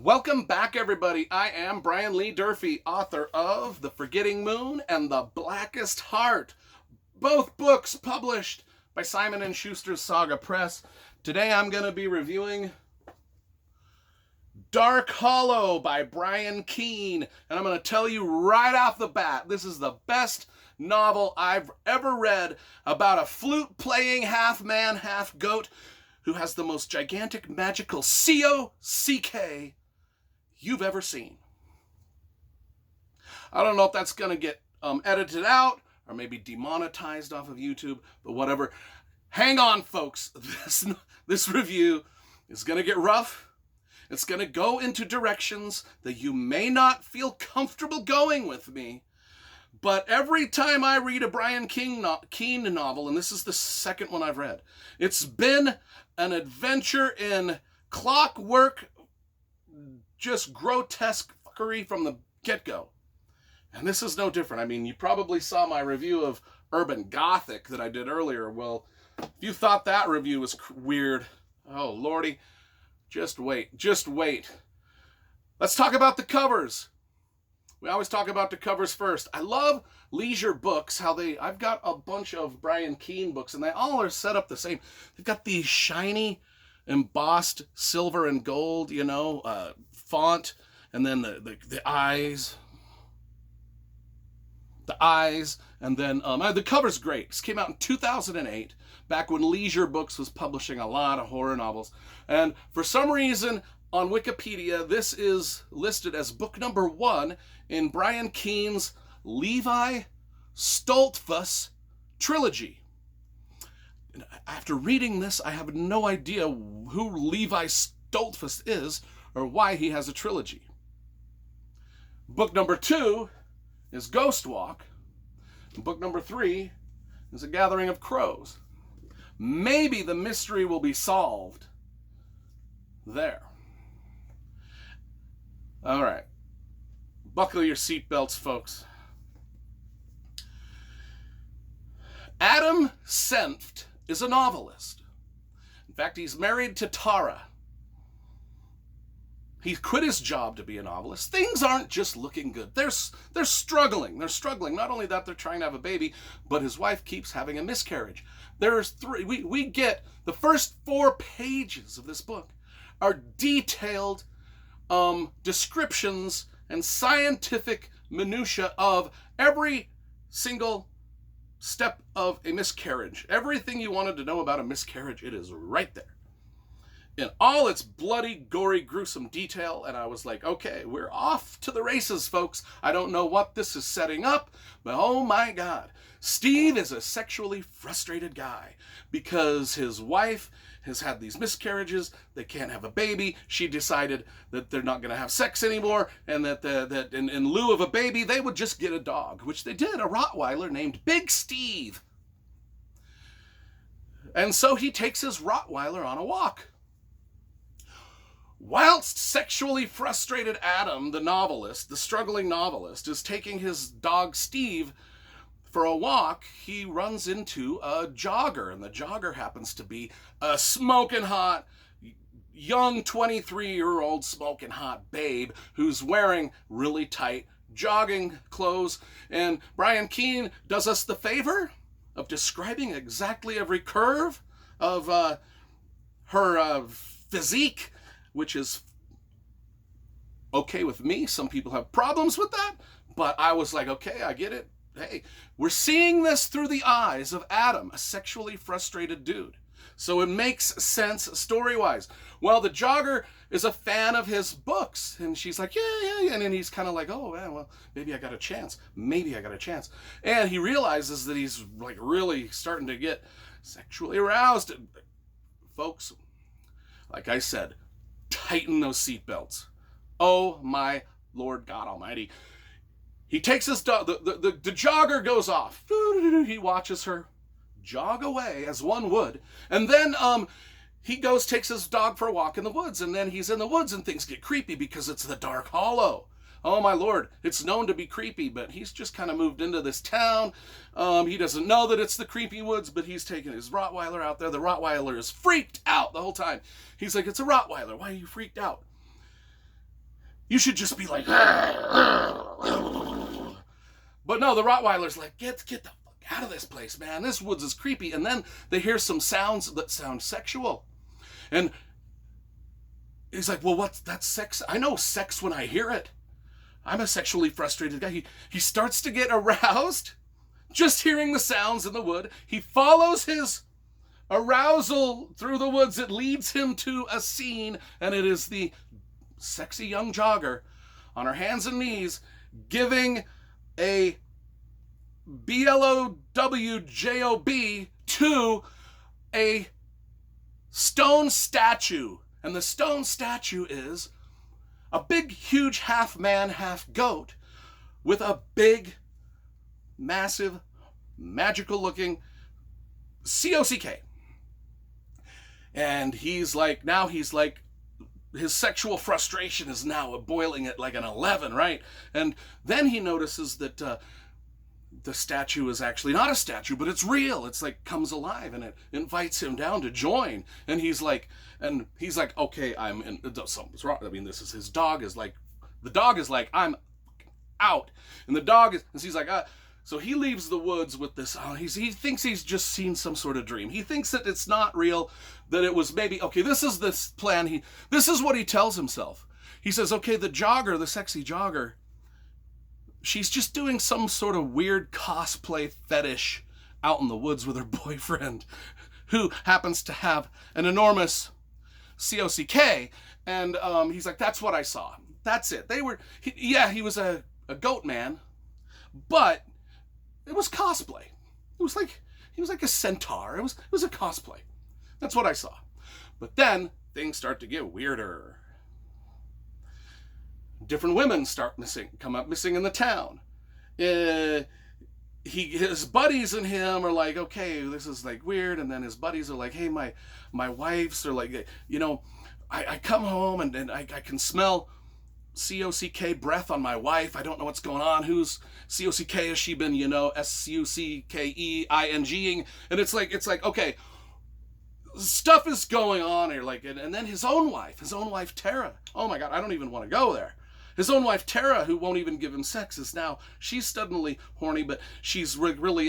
Welcome back, everybody. I am Brian Lee Durfee, author of The Forgetting Moon and The Blackest Heart, both books published by Simon & Schuster's Saga Press. Today I'm going to be reviewing Dark Hollow by Brian Keene, and I'm going to tell you right off the bat, this is the best novel I've ever read about a flute-playing half-man, half-goat who has the most gigantic magical C-O-C-K you've ever seen. I don't know if that's going to get edited out or maybe demonetized off of YouTube, but whatever. Hang on, folks. This review is going to get rough. It's going to go into directions that you may not feel comfortable going with me. But every time I read a Brian Keene novel, and this is the second one I've read, it's been an adventure in clockwork, just grotesque fuckery from the get-go. And this is no different. I mean, you probably saw my review of Urban Gothic that I did earlier. Well, if you thought that review was weird, oh lordy, just wait. Let's talk about the covers. We always talk about the covers first. I love leisure books, I've got a bunch of Brian Keene books, and they all are set up the same. They've got these shiny, embossed silver and gold, font, and then the eyes. The eyes, and then the cover's great. This came out in 2008, back when Leisure Books was publishing a lot of horror novels. And for some reason, on Wikipedia, this is listed as book number 1 in Brian Keene's Levi Stoltzfus trilogy. And after reading this, I have no idea who Levi Stoltzfus is or why he has a trilogy. Book number 2 is Ghost Walk. And book number 3 is A Gathering of Crows. Maybe the mystery will be solved there. All right. Buckle your seatbelts, folks. Adam Senft is a novelist. In fact, he's married to Tara. He quit his job to be a novelist. Things aren't just looking good. They're struggling. They're struggling. Not only that, they're trying to have a baby, but his wife keeps having a miscarriage. There's 3. We get the first 4 pages of this book are detailed descriptions and scientific minutia of every single step of a miscarriage. Everything you wanted to know about a miscarriage, it is right there. In all its bloody, gory, gruesome detail, and I was like, okay, we're off to the races, folks. I don't know what this is setting up, but oh my God. Steve is a sexually frustrated guy because his wife has had these miscarriages. They can't have a baby. She decided that they're not going to have sex anymore, and that in lieu of a baby, they would just get a dog, which they did, a Rottweiler named Big Steve. And so he takes his Rottweiler on a walk. Whilst sexually frustrated Adam, the novelist, the struggling novelist, is taking his dog Steve for a walk, he runs into a jogger, and the jogger happens to be a smoking hot, young 23-year-old smoking hot babe who's wearing really tight jogging clothes. And Brian Keene does us the favor of describing exactly every curve of her physique, which is okay with me. Some people have problems with that, but I was like, okay, I get it. Hey, we're seeing this through the eyes of Adam, a sexually frustrated dude. So it makes sense story-wise. Well, the jogger is a fan of his books, and she's like, yeah. And then he's kind of like, oh, man, well, maybe I got a chance. And he realizes that he's like really starting to get sexually aroused. Folks, like I said, tighten those seatbelts. Oh my Lord God Almighty. He takes his dog, the jogger goes off. He watches her jog away as one would. And then he takes his dog for a walk in the woods. And then he's in the woods and things get creepy because it's the Dark Hollow. Oh my Lord, it's known to be creepy, but he's just kind of moved into this town. He doesn't know that it's the creepy woods, but he's taking his Rottweiler out there. The Rottweiler is freaked out the whole time. He's like, it's a Rottweiler. Why are you freaked out? You should just be like, but no, the Rottweiler's like, get the fuck out of this place, man. This woods is creepy. And then they hear some sounds that sound sexual. And he's like, well, that's sex? I know sex when I hear it. I'm a sexually frustrated guy. He starts to get aroused just hearing the sounds in the wood. He follows his arousal through the woods. It leads him to a scene, and it is the sexy young jogger on her hands and knees giving a blowjob to a stone statue. And the stone statue is a big, huge half man, half goat with a big, massive, magical looking COCK. And he's like, his sexual frustration is now boiling at like an 11, right? And then he notices that the statue is actually not a statue, but it's real. It's like comes alive, and it invites him down to join. And he's like, okay, something's wrong. I mean, this is his dog is like, the dog is like, I'm out. And the dog is, and he's like, so he leaves the woods with this. He thinks he's just seen some sort of dream. He thinks that it's not real, that it was maybe, okay, this is this plan. This is what he tells himself. He says, okay, the jogger, the sexy jogger, she's just doing some sort of weird cosplay fetish out in the woods with her boyfriend, who happens to have an enormous COCK. And he's like, that's what I saw. That's it. He was a goat man, but it was cosplay. He was like a centaur. It was a cosplay. That's what I saw. But then things start to get weirder. Different women come up missing in the town. His buddies and him are like, okay, this is like weird. And then his buddies are like, hey, my wives are like, I come home and I can smell COCK breath on my wife. I don't know what's going on. Whose COCK has she been, SUCKEINGing? And it's like, okay, stuff is going on here. Like, and then his own wife, Tara. Oh my God, I don't even want to go there. His own wife, Tara, who won't even give him sex, she's suddenly horny, but she's really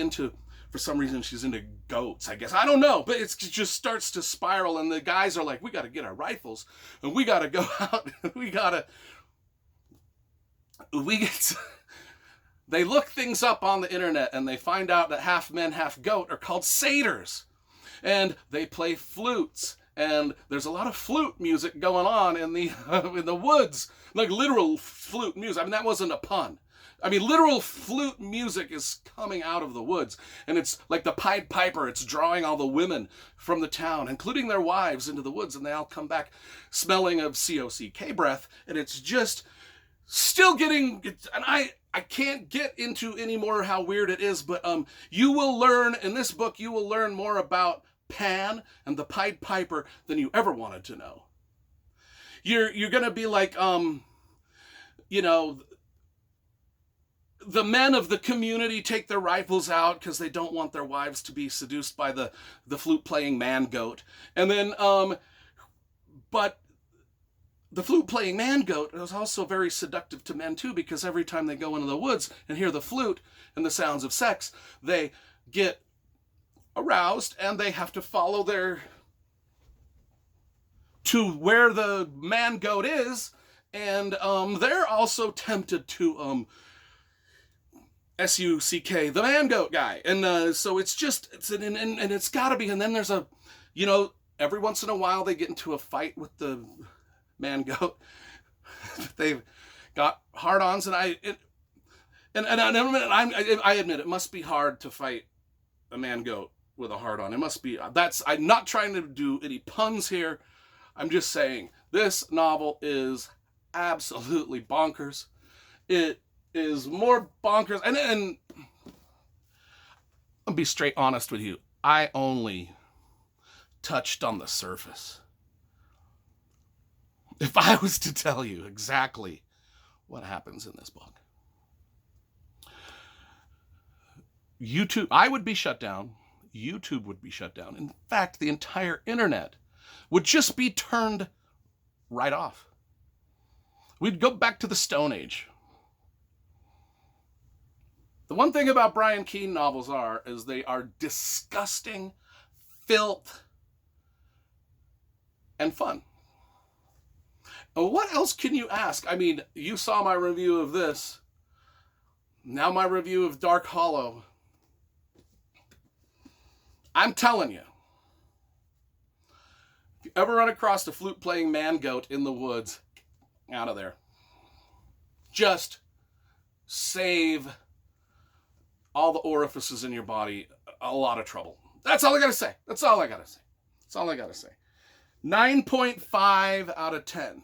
for some reason, she's into goats, I guess. I don't know, but it just starts to spiral, and the guys are like, we got to get our rifles, and we got to go out, and they look things up on the internet, and they find out that half men, half goat are called satyrs, and they play flutes. And there's a lot of flute music going on in the woods, like literal flute music. I mean, that wasn't a pun. I mean, literal flute music is coming out of the woods, and it's like the Pied Piper. It's drawing all the women from the town, including their wives, into the woods, and they all come back smelling of COCK breath, and it's just still getting. And I can't get into any more how weird it is, but you will learn in this book. You will learn more about Pan and the Pied Piper than you ever wanted to know. You're gonna be like, the men of the community take their rifles out because they don't want their wives to be seduced by the flute playing man goat. And then, but the flute playing man goat is also very seductive to men too, because every time they go into the woods and hear the flute and the sounds of sex, they get aroused, and they have to follow to where the man goat is, and they're also tempted to SUCK the man goat guy, and so it's gotta be. And then there's every once in a while they get into a fight with the man goat. They've got hard-ons, and I admit it must be hard to fight a man goat with a hard on. It must be. I'm not trying to do any puns here. I'm just saying this novel is absolutely bonkers. It is more bonkers, and I'll be straight honest with you. I only touched on the surface. If I was to tell you exactly what happens in this book, I would be shut down. YouTube would be shut down. In fact, the entire internet would just be turned right off. We'd go back to the Stone Age. The one thing about Brian Keene novels is they are disgusting, filth, and fun. What else can you ask? I mean, you saw my review of this. Now my review of Dark Hollow. I'm telling you, if you ever run across a flute-playing man-goat in the woods, out of there. Just save all the orifices in your body a lot of trouble. That's all I got to say. That's all I got to say. That's all I got to say. 9.5 out of 10.